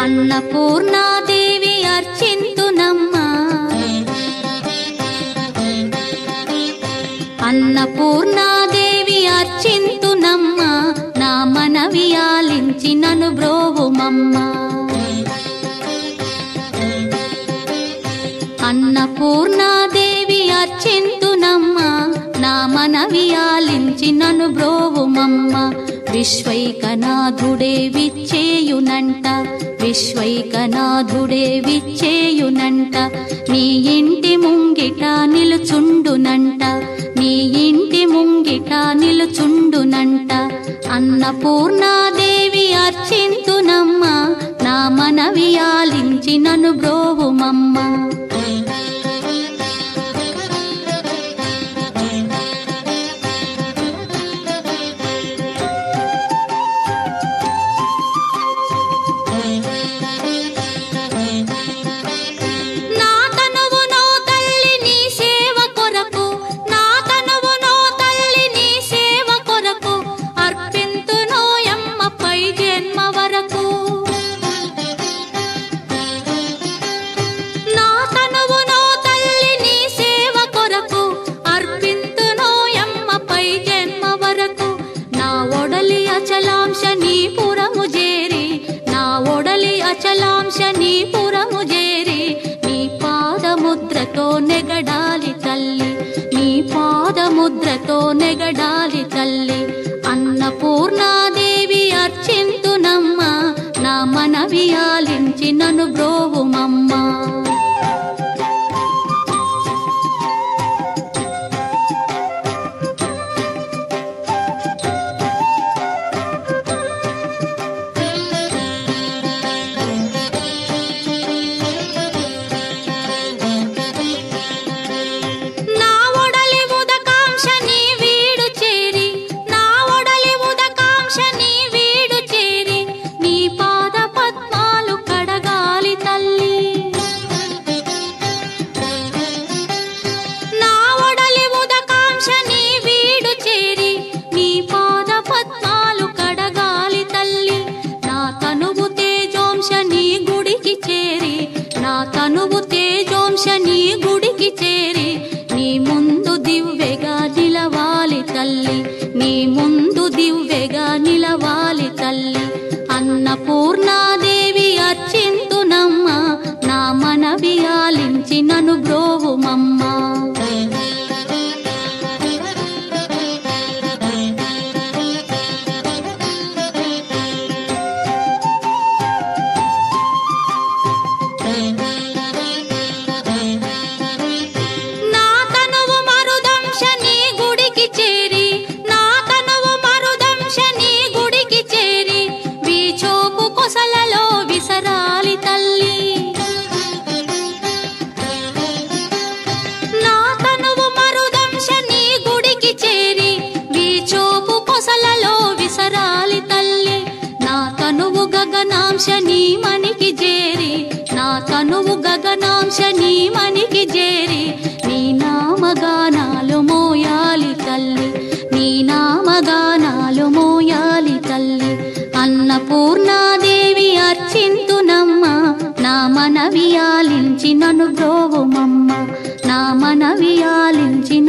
అన్నపూర్ణాదేవి అర్చింతునమ్మా, అన్నపూర్ణాదేవి అర్చింతునమ్మా, నా మనవి ఆలించి నన్ను బ్రోవుమమ్మా. అన్నపూర్ణాదేవి అర్చింతునమ్మా, నా మనవి ఆలించి నన్ను బ్రోవుమమ్మా. విశ్వైకనాథుడే విచ్చేయునంట, విశ్వైకనాథుడే విచ్చేయునంట, నీ ఇంటి ముంగిట నిలుచుండునంట, నీ ఇంటి ముంగిట నిలుచుండునంట. అన్నపూర్ణాదేవి అర్చింతునమ్మా, నా మనవి ఆలించి నన్ను బ్రోవుమమ్మా. అచలాంశనీపురము చేరి నీ పాదముద్రతో నెగడాలి తల్లి, నీ పాదముద్రతో నెగడాలి తల్లి. అన్నపూర్ణాదేవి అర్చింతునమ్మా, నా మనవి ఆలించి నన్ను బ్రోవుమమ్మా. తనువు తేజోంశని గుడికి చేరి నీ ముందు దివ్వెగా నిలవాలి తల్లి, నీ ముందు దివ్వెగా నిలవాలి తల్లి. అన్నపూర్ణాదేవి అర్చింతునమ్మా, నా మనవి ఆలించి నన్ను బ్రోవుమమ్మా. గగనాంశని మనికి చేరి, నా తనువు గగనాంశని మనికి చేరి నీ నామగానాలు మోయాలి తల్లి, నీ నామగానాలు మోయాలి తల్లి. అన్నపూర్ణాదేవి అర్చింతునమ్మా, నా మనవి ఆలించి నన్ను బ్రోవుమమ్మా, నా మనవి ఆలించి